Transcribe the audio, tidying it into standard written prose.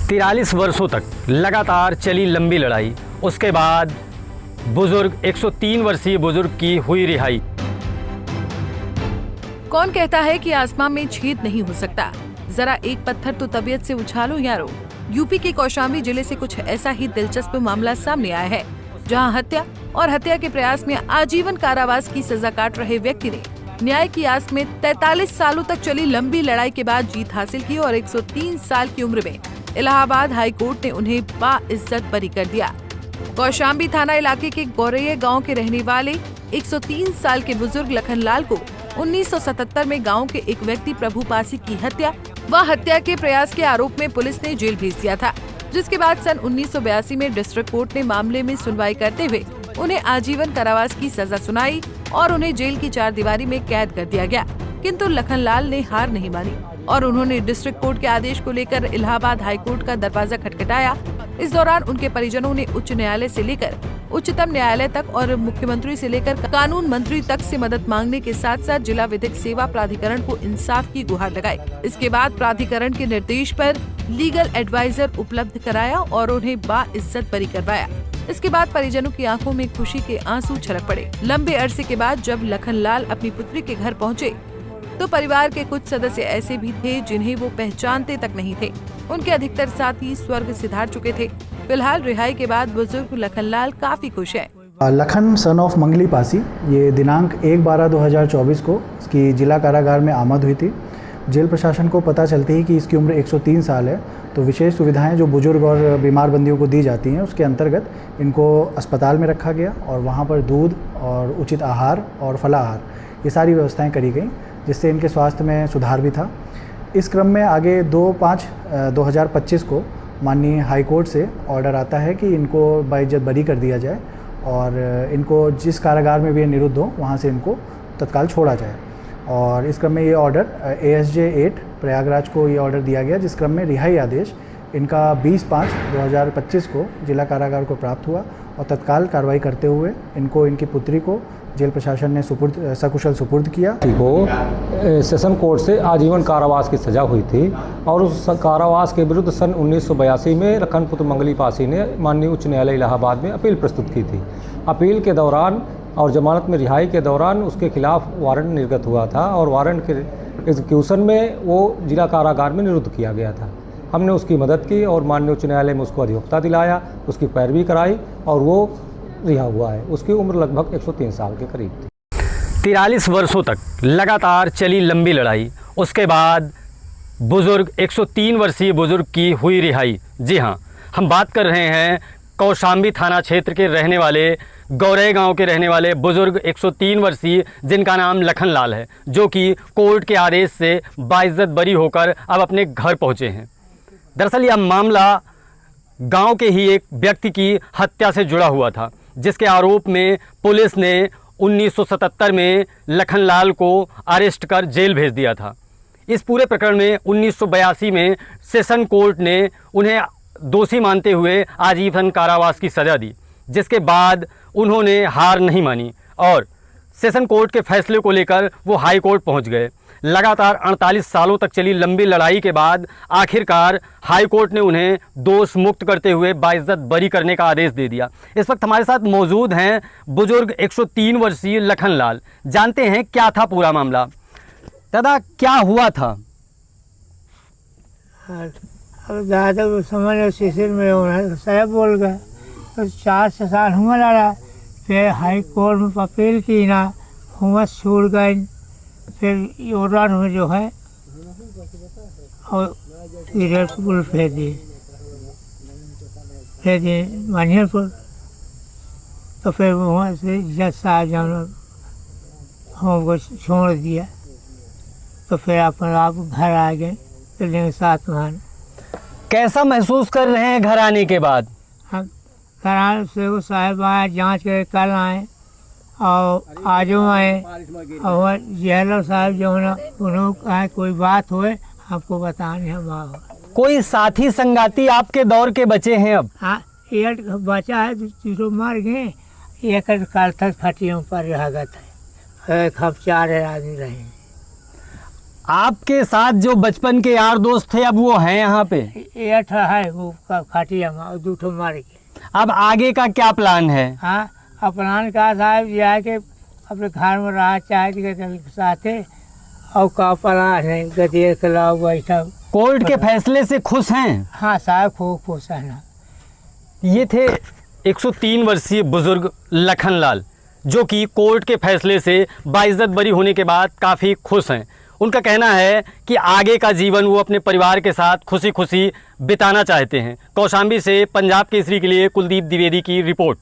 43 वर्षों तक लगातार चली लंबी लड़ाई, उसके बाद बुजुर्ग 103 वर्षीय बुजुर्ग की हुई रिहाई। कौन कहता है कि आसमान में छेद नहीं हो सकता? जरा एक पत्थर तो तबीयत से उछालो यारो। यूपी के कौशाम्बी जिले से कुछ ऐसा ही दिलचस्प मामला सामने आया है, जहां हत्या और हत्या के प्रयास में आजीवन कारावास की सजा काट रहे व्यक्ति ने न्याय की आस में 43 सालों तक चली लंबी लड़ाई के बाद जीत हासिल की और 103 साल की उम्र में इलाहाबाद हाई कोर्ट ने उन्हें बाइज्जत बरी कर दिया। कौशाम्बी थाना इलाके के गौरैया गांव के रहने वाले 103 साल के बुजुर्ग लखनलाल को 1977 में गांव के एक व्यक्ति प्रभु पासी की हत्या व हत्या के प्रयास के आरोप में पुलिस ने जेल भेज दिया था, जिसके बाद सन 1982 में डिस्ट्रिक्ट कोर्ट ने मामले में सुनवाई करते हुए उन्हें आजीवन कारावास की सजा सुनाई और उन्हें जेल की चारदीवारी में कैद कर दिया गया। किंतु लखनलाल ने हार नहीं मानी और उन्होंने डिस्ट्रिक्ट कोर्ट के आदेश को लेकर इलाहाबाद हाई कोर्ट का दरवाजा खटखटाया। इस दौरान उनके परिजनों ने उच्च न्यायालय से लेकर उच्चतम न्यायालय तक और मुख्यमंत्री से लेकर कानून मंत्री तक से मदद मांगने के साथ साथ जिला विधिक सेवा प्राधिकरण को इंसाफ की गुहार लगाई। इसके बाद प्राधिकरण के निर्देश पर लीगल एडवाइजर उपलब्ध कराया और उन्हें बाइज्जत बरी करवाया। इसके बाद परिजनों की आंखों में खुशी के आंसू छलक पड़े। लंबे अरसे के बाद जब लखनलाल अपनी पुत्री के घर पहुँचे तो परिवार के कुछ सदस्य ऐसे भी थे जिन्हें वो पहचानते तक नहीं थे। उनके अधिकतर साथी स्वर्ग सिधार चुके थे। फिलहाल रिहाई के बाद बुजुर्ग लखनलाल काफी खुश है। लखन सन ऑफ मंगली पासी ये दिनांक 1/12/2024 को इसकी जिला कारागार में आमद हुई थी। जेल प्रशासन को पता चलते ही कि इसकी उम्र 103 साल है, तो विशेष सुविधाएं जो बुजुर्ग और बीमार बंदियों को दी जाती हैं उसके अंतर्गत इनको अस्पताल में रखा गया और वहाँ पर दूध और उचित आहार और फलाहार ये सारी व्यवस्थाएं करी गई, जिससे इनके स्वास्थ्य में सुधार भी था। इस क्रम में आगे 2/5/2025 को माननीय हाई कोर्ट से ऑर्डर आता है कि इनको बाइज्जत बरी कर दिया जाए और इनको जिस कारागार में भी ये निरुद्ध हो वहाँ से इनको तत्काल छोड़ा जाए। और इस क्रम में ये ऑर्डर ASJ 8 प्रयागराज को ये ऑर्डर दिया गया, जिस क्रम में रिहाई आदेश इनका 20/5/2025 को जिला कारागार को प्राप्त हुआ और तत्काल कार्रवाई करते हुए इनको इनकी पुत्री को जेल प्रशासन ने सकुशल सुपुर्द किया। को सेशन कोर्ट से आजीवन कारावास की सज़ा हुई थी और उस कारावास के विरुद्ध सन 1982 में लखनपुत्र मंगली पासी ने माननीय उच्च न्यायालय इलाहाबाद में अपील प्रस्तुत की थी। अपील के दौरान और जमानत में रिहाई के दौरान उसके खिलाफ वारंट निर्गत हुआ था और वारंट के एग्जीक्यूशन में वो जिला कारागार में निरुद्ध किया गया था। हमने उसकी मदद की और माननीय उच्च न्यायालय में उसको अधिवक्ता दिलाया, उसकी पैरवी कराई और वो रिहा हुआ है। उसकी उम्र लगभग 103 साल के करीब थी। 43 वर्षों तक लगातार चली लंबी लड़ाई, उसके बाद बुजुर्ग 103 वर्षीय बुजुर्ग की हुई रिहाई। जी हाँ, हम बात कर रहे हैं कौशाम्बी थाना क्षेत्र के रहने वाले गौरैया गांव के रहने वाले बुजुर्ग 103 वर्षीय जिनका नाम लखनलाल है, जो कि कोर्ट के आदेश से बाइज्जत बरी होकर अब अपने घर पहुंचे हैं। दरअसल यह मामला गांव के ही एक व्यक्ति की हत्या से जुड़ा हुआ था, जिसके आरोप में पुलिस ने 1977 में लखनलाल को अरेस्ट कर जेल भेज दिया था। इस पूरे प्रकरण में 1982 में सेशन कोर्ट ने उन्हें दोषी मानते हुए आजीवन कारावास की सज़ा दी, जिसके बाद उन्होंने हार नहीं मानी और सेशन कोर्ट के फैसले को लेकर वो हाई कोर्ट पहुंच गए। लगातार 48 सालों तक चली लंबी लड़ाई के बाद आखिरकार हाई कोर्ट ने उन्हें दोष मुक्त करते हुए बाइज्जत बरी करने का आदेश दे दिया। इस वक्त हमारे साथ मौजूद हैं बुजुर्ग 103 वर्षीय लखनलाल। जानते हैं क्या था पूरा मामला। दादा, क्या हुआ था? अब दादा समझ शिशिर में होना साहब बोल गए तो 4 साल हुआ लड़ा, फिर हाई कोर्ट में अपील की ना, हुआ छूट गए। फिर ऑर्डर में जो है और पुल फेंक दिए मानियपुर। तो फिर वहाँ से जज साहब जब हमको छोड़ दिया तो फिर अपन आप घर आ गए तो साथ में। कैसा महसूस कर रहे हैं घर आने के बाद? हम कराने से वो साहब आए, जांच कर कल आए और आजो आए और जेलर साहब जो है ना उन्होंने कहा कोई बात होए आपको बताने हम आओ। कोई साथी संगाती आपके दौर के बचे हैं अब? हाँ, एक बचा है जो मर गए, एक काल तक फटियों पर रह गए थे, हम 4 आदमी रहे। आपके साथ जो बचपन के यार दोस्त थे अब वो हैं यहाँ पे? ये है वो खाटिया में दूठो मार के। अब आगे का क्या प्लान है? हाँ, अपना कहा साहब जाए के अपने घर में रहा चाहे के साथे और का पड़ा नहीं गति खिलाओ बैठा। कोर्ट के फैसले से खुश हैं? हाँ साहब खूब खुश है ना। ये थे 103 वर्षीय बुजुर्ग लखनलाल, जो कि कोर्ट के फैसले से बाइज्जत बरी होने के बाद काफ़ी खुश हैं। उनका कहना है कि आगे का जीवन वो अपने परिवार के साथ खुशी खुशी बिताना चाहते हैं। कौशाम्बी से पंजाब केसरी के लिए कुलदीप द्विवेदी की रिपोर्ट।